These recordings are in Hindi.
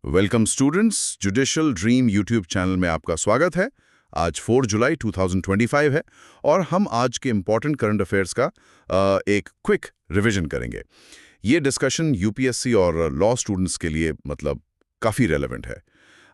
Welcome students, judicial dream YouTube channel में आपका स्वागत है। आज 4 जुलाई 2025 है और हम आज के इम्पॉर्टेंट करंट अफेयर्स का एक क्विक रिवीजन करेंगे। ये डिस्कशन यूपीएससी और लॉ स्टूडेंट्स के लिए काफ़ी रेलेवेंट है।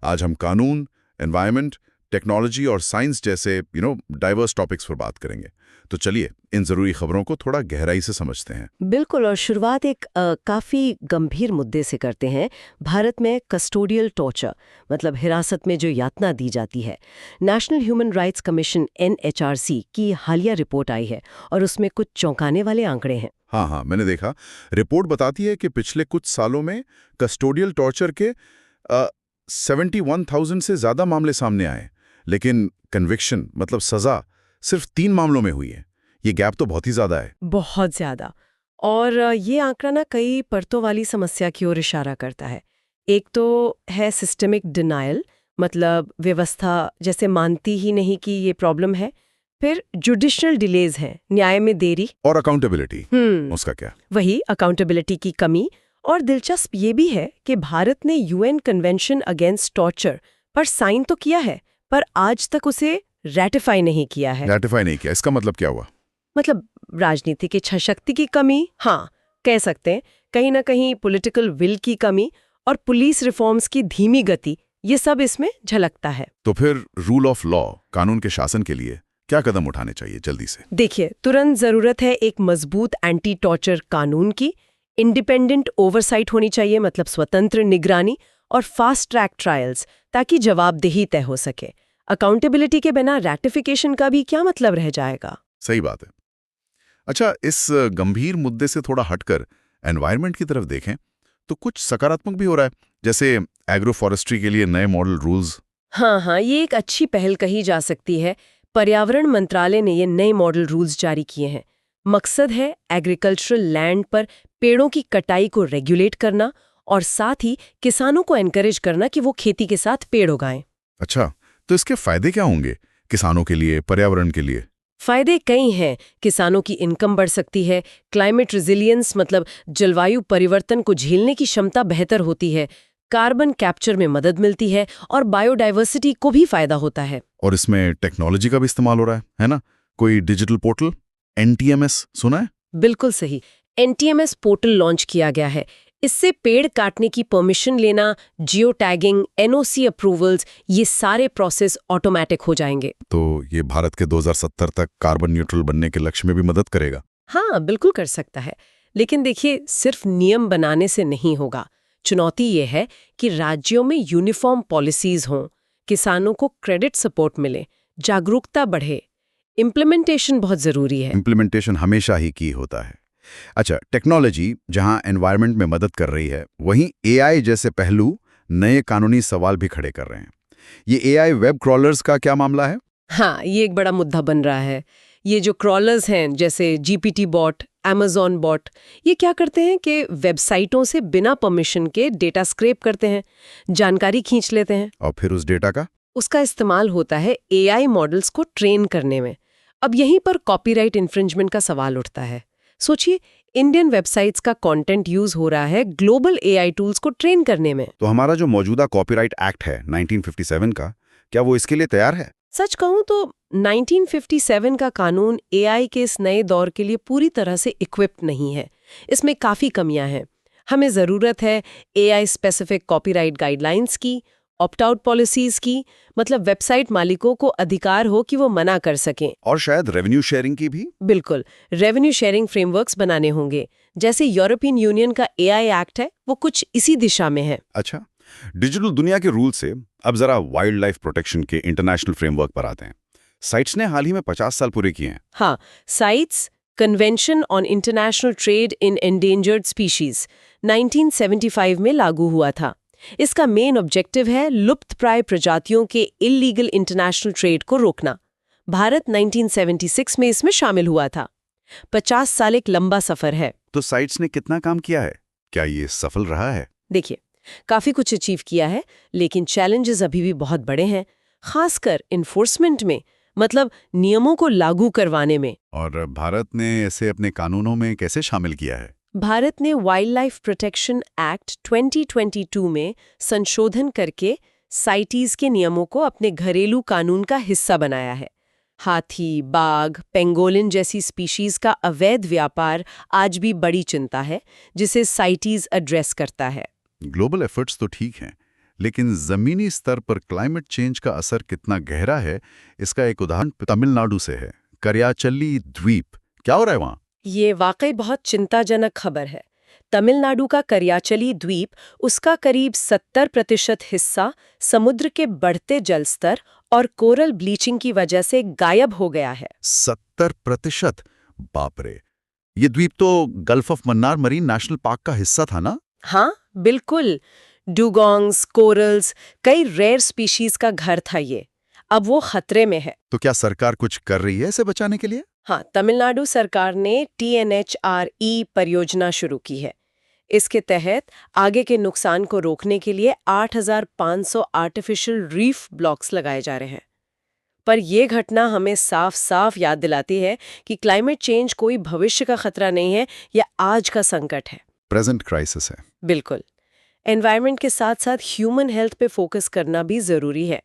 आज हम कानून, एनवायरनमेंट, टेक्नोलॉजी और साइंस जैसे डाइवर्स टॉपिक्स पर बात करेंगे। तो चलिए इन ज़रूरी खबरों को थोड़ा गहराई से समझते हैं। बिल्कुल, और शुरुआत एक काफ़ी गंभीर मुद्दे से करते हैं। भारत में कस्टोडियल टॉर्चर हिरासत में जो यातना दी जाती है। National human rights commission NHRC की हालिया रिपोर्ट आई है और उसमें कुछ चौंकाने वाले आंकड़े हैं। हाँ, मैंने देखा। रिपोर्ट बताती है कि पिछले कुछ सालों में कस्टोडियल टॉर्चर के 71,000 से ज़्यादा मामले सामने आए, लेकिन कन्विक्शन सज़ा सिर्फ 3 मामलों में हुई है। ये गैप तो बहुत ही ज़्यादा है। बहुत ज़्यादा। और ये आंकड़ा कई परतों वाली समस्या की ओर इशारा करता है। एक तो है सिस्टमिक डिनायल, व्यवस्था जैसे मानती ही नहीं कि ये प्रॉब्लम है। फिर जुडिशियल डिलेज है, न्याय में देरी। और अकाउंटेबिलिटी, उसका क्या? वही अकाउंटेबिलिटी की कमी। और दिलचस्प ये भी है कि भारत ने UN कन्वेंशन अगेंस्ट टॉर्चर पर साइन तो किया है, पर आज तक उसे रैटिफाई नहीं किया है। रैटिफाई नहीं किया, इसका मतलब क्या हुआ? राजनीति की इच्छाशक्ति की कमी, हाँ कह सकते हैं। कहीं ना कहीं पॉलिटिकल विल की कमी और पुलिस रिफॉर्म्स की धीमी गति, ये सब इसमें झलकता है। तो फिर रूल ऑफ लॉ, कानून के शासन के लिए क्या कदम उठाने चाहिए जल्दी से? देखिए, तुरंत जरूरत है एक मजबूत एंटी टॉर्चर कानून की। इंडिपेंडेंट ओवरसाइट होनी चाहिए, स्वतंत्र निगरानी और फास्ट ट्रैक ट्रायल्स, ताकि जवाबदेही तय हो सके। अकाउंटेबिलिटी के बिना रैटिफिकेशन का भी क्या मतलब रह जाएगा? सही बात है। अच्छा, इस गंभीर मुद्दे से थोड़ा हटकर एनवायरनमेंट की तरफ देखें तो कुछ सकारात्मक भी हो रहा है, जैसे एग्रो फॉरेस्ट्री के लिए नए मॉडल रूल्स। हाँ, ये एक अच्छी पहल कही जा सकती है। पर्यावरण मंत्रालय ने ये नए मॉडल रूल्स जारी किए हैं। मकसद है एग्रीकल्चरल लैंड पर पेड़ों की कटाई को रेगुलेट करना और साथ ही किसानों को एनकरेज करना कि वो खेती के साथ पेड़ उगाएं। अच्छा, तो इसके फायदे क्या होंगे किसानों के लिए, पर्यावरण के लिए? फायदे कई हैं। किसानों की इनकम बढ़ सकती है, क्लाइमेट रेजिलियंस जलवायु परिवर्तन को झेलने की क्षमता बेहतर होती है, कार्बन कैप्चर में मदद मिलती है और बायोडाइवर्सिटी को भी फायदा होता है। और इसमें टेक्नोलॉजी का भी इस्तेमाल हो रहा है ना? कोई डिजिटल पोर्टल NTMS सुना है? बिल्कुल सही, NTMS पोर्टल लॉन्च किया गया है। इससे पेड़ काटने की परमिशन लेना, जियो टैगिंग, NOC अप्रूवल्स, ये सारे प्रोसेस ऑटोमेटिक हो जाएंगे। तो ये भारत के 2070 तक कार्बन न्यूट्रल बनने के लक्ष्य में भी मदद करेगा? हाँ, बिल्कुल कर सकता है। लेकिन देखिए, सिर्फ नियम बनाने से नहीं होगा। चुनौती ये है कि राज्यों में यूनिफॉर्म पॉलिसीज हों, किसानों को क्रेडिट सपोर्ट मिले, जागरूकता बढ़े। इम्प्लीमेंटेशन बहुत जरूरी है। इम्प्लीमेंटेशन हमेशा ही की होता है। अच्छा, टेक्नोलॉजी जहां एनवायरनमेंट में मदद कर रही है, वहीं AI जैसे पहलू नए कानूनी सवाल भी खड़े कर रहे हैं। ये AI वेब क्रॉलर्स का क्या मामला है? हाँ, ये एक बड़ा मुद्दा बन रहा है। ये जो क्रॉलर्स हैं, जैसे GPT बॉट, Amazon बॉट, ये क्या करते हैं कि वेबसाइटों से बिना परमिशन के डेटा स्क्रैप करते हैं, जानकारी खींच लेते हैं। और फिर उस डेटा का उसका इस्तेमाल होता है AI मॉडल्स को ट्रेन करने में। अब यहीं पर कॉपीराइट इन्फ्रिंजमेंट का सवाल उठता है। सोचिए, इंडियन वेबसाइट्स का कंटेंट यूज हो रहा है ग्लोबल AI टूल्स को ट्रेन करने में। तो हमारा जो मौजूदा कॉपीराइट एक्ट है 1957 का, क्या वो इसके लिए तैयार है? सच कहूं तो 1957 का कानून AI के इस नए दौर के लिए पूरी तरह से इक्विप्ड नहीं है। इसमें काफी कमियां हैं। हमें जरूरत है AI स्पेसिफिक कॉपीराइट गाइडलाइंस की, ऑप्ट आउट पॉलिसीज की, वेबसाइट मालिकों को अधिकार हो कि वो मना कर सकें। और शायद रेवेन्यू शेयरिंग की भी? बिल्कुल, रेवेन्यू शेयरिंग फ्रेमवर्क्स बनाने होंगे। जैसे यूरोपियन यूनियन का AI एक्ट है, वो कुछ इसी दिशा में है। अच्छा, डिजिटल दुनिया के रूल से अब जरा वाइल्ड लाइफ प्रोटेक्शन के इंटरनेशनल फ्रेमवर्क पर आते हैं। साइट्स ने हाल ही में 50 साल पूरे किए हैं। हाँ, sites convention on international trade in endangered species 1975 में लागू हुआ था। इसका मेन ऑब्जेक्टिव है लुप्तप्राय प्रजातियों के इल्लीगल इंटरनेशनल ट्रेड को रोकना। भारत 1976 में इसमें शामिल हुआ था। 50 साल एक लंबा सफर है। तो साइट्स ने कितना काम किया है? क्या ये सफल रहा है? देखिए, काफी कुछ अचीव किया है, लेकिन चैलेंजेस अभी भी बहुत बड़े हैं, खासकर इन्फोर्समेंट में, नियमों को लागू करवाने में। और भारत ने इसे अपने कानूनों में कैसे शामिल किया है? भारत ने वाइल्ड लाइफ प्रोटेक्शन एक्ट 2022 में संशोधन करके साइटीज के नियमों को अपने घरेलू कानून का हिस्सा बनाया है। हाथी, बाघ, पेंगोलिन जैसी स्पीशीज का अवैध व्यापार आज भी बड़ी चिंता है, जिसे साइटीज एड्रेस करता है। ग्लोबल एफर्ट्स तो ठीक हैं, लेकिन जमीनी स्तर पर क्लाइमेट चेंज का असर कितना गहरा है, इसका एक उदाहरण तमिलनाडु से है। करियाचल्ली द्वीप, क्या हो रहा है वहाँ? ये वाकई बहुत चिंताजनक खबर है। तमिलनाडु का करियाचली द्वीप, उसका करीब 70% हिस्सा समुद्र के बढ़ते जलस्तर और कोरल ब्लीचिंग की वजह से गायब हो गया है। 70%? बाप रे! ये द्वीप तो gulf of Mannar marine national park का हिस्सा था ना? हाँ, बिल्कुल। डुगोंग्स, कोरल्स, कई रेयर स्पीशीज का घर था ये। अब वो खतरे में है। तो क्या सरकार कुछ कर रही है इसे बचाने के लिए? हाँ, तमिलनाडु सरकार ने TNHRE परियोजना शुरू की है। इसके तहत आगे के नुकसान को रोकने के लिए 8,500 आर्टिफिशियल रीफ ब्लॉक्स लगाए जा रहे हैं। पर यह घटना हमें साफ साफ याद दिलाती है कि क्लाइमेट चेंज कोई भविष्य का खतरा नहीं है, यह आज का संकट है। प्रेजेंट क्राइसिस है। बिल्कुल। एनवायरनमेंट के साथ साथ ह्यूमन हेल्थ पे फोकस करना भी जरूरी है।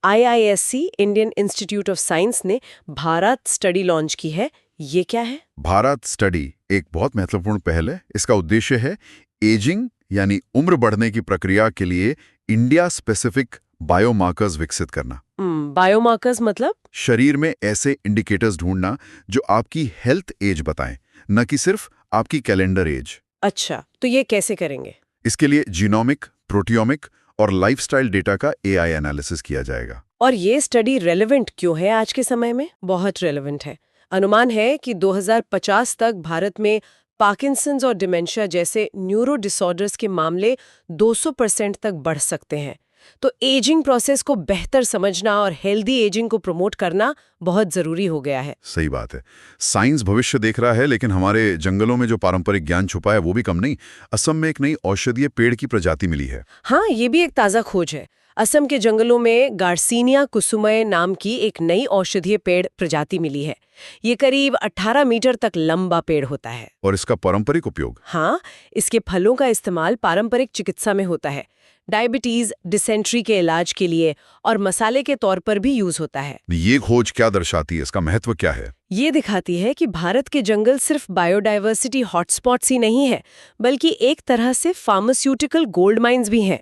IISc, Indian institute of science ने भारत स्टडी लॉन्च की है। ये क्या है? भारत स्टडी एक बहुत महत्वपूर्ण पहल है। इसका उद्देश्य है एजिंग यानी उम्र बढ़ने की प्रक्रिया के लिए इंडिया स्पेसिफिक बायोमार्कर्स विकसित करना। बायोमार्कर्स मतलब? शरीर में ऐसे इंडिकेटर्स ढूंढना जो आपकी हेल्थ एज बताएं, न कि सिर्फ आपकी कैलेंडर एज। अच्छा, तो ये कैसे करेंगे? इसके लिए जीनोमिक, प्रोटियोमिक और लाइफस्टाइल डेटा का AI एनालिसिस किया जाएगा। और ये स्टडी रेलेवेंट क्यों है आज के समय में? बहुत रेलेवेंट है। अनुमान है कि 2050 तक भारत में पार्किंसंस और डिमेंशिया जैसे न्यूरो डिसऑर्डर्स के मामले 200% तक बढ़ सकते हैं। तो एजिंग प्रोसेस को बेहतर समझना और हेल्दी एजिंग को प्रमोट करना बहुत जरूरी हो गया है। सही बात है। साइंस भविष्य देख रहा है, लेकिन हमारे जंगलों में जो पारंपरिक ज्ञान छुपा है वो भी कम नहीं। असम में एक नई औषधीय पेड़ की प्रजाति मिली है। हाँ, ये भी एक ताज़ा खोज है। असम के जंगलों में गार्सिनिया कुसुमय नाम की एक नई औषधीय पेड़ प्रजाति मिली है। ये करीब 18 मीटर तक लंबा पेड़ होता है। और इसका पारंपरिक उपयोग? हाँ, इसके फलों का इस्तेमाल पारंपरिक चिकित्सा में होता है। डायबिटीज, डिसेंट्री के इलाज के लिए और मसाले के तौर पर भी यूज होता है। ये खोज क्या दर्शाती है? इसका महत्व क्या है? ये दिखाती है कि भारत के जंगल सिर्फ बायोडायवर्सिटी हॉटस्पॉट्स ही नहीं है, बल्कि एक तरह से फार्मास्यूटिकल गोल्ड माइंस भी हैं।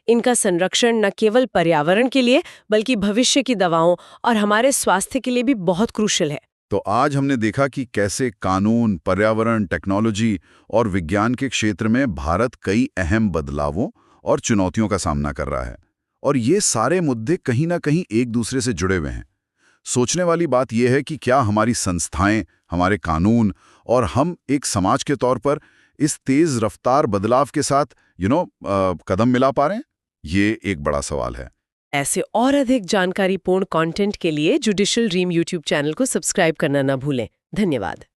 इनका संरक्षण न केवल पर्यावरण के लिए बल्कि भविष्य की दवाओं और हमारे स्वास्थ्य के लिए भी बहुत क्रूशियल है। तो आज हमने देखा कि कैसे कानून, पर्यावरण, टेक्नोलॉजी और विज्ञान के क्षेत्र में भारत कई अहम बदलावों और चुनौतियों का सामना कर रहा है। और ये सारे मुद्दे कहीं ना कहीं एक दूसरे से जुड़े हुए हैं। सोचने वाली बात यह है कि क्या हमारी संस्थाएं, हमारे कानून और हम एक समाज के तौर पर इस तेज रफ्तार बदलाव के साथ कदम मिला पा रहे हैं? ये एक बड़ा सवाल है। ऐसे और अधिक जानकारीपूर्ण कंटेंट के लिए जुडिशियल ड्रीम YouTube चैनल को सब्सक्राइब करना ना भूलें। धन्यवाद।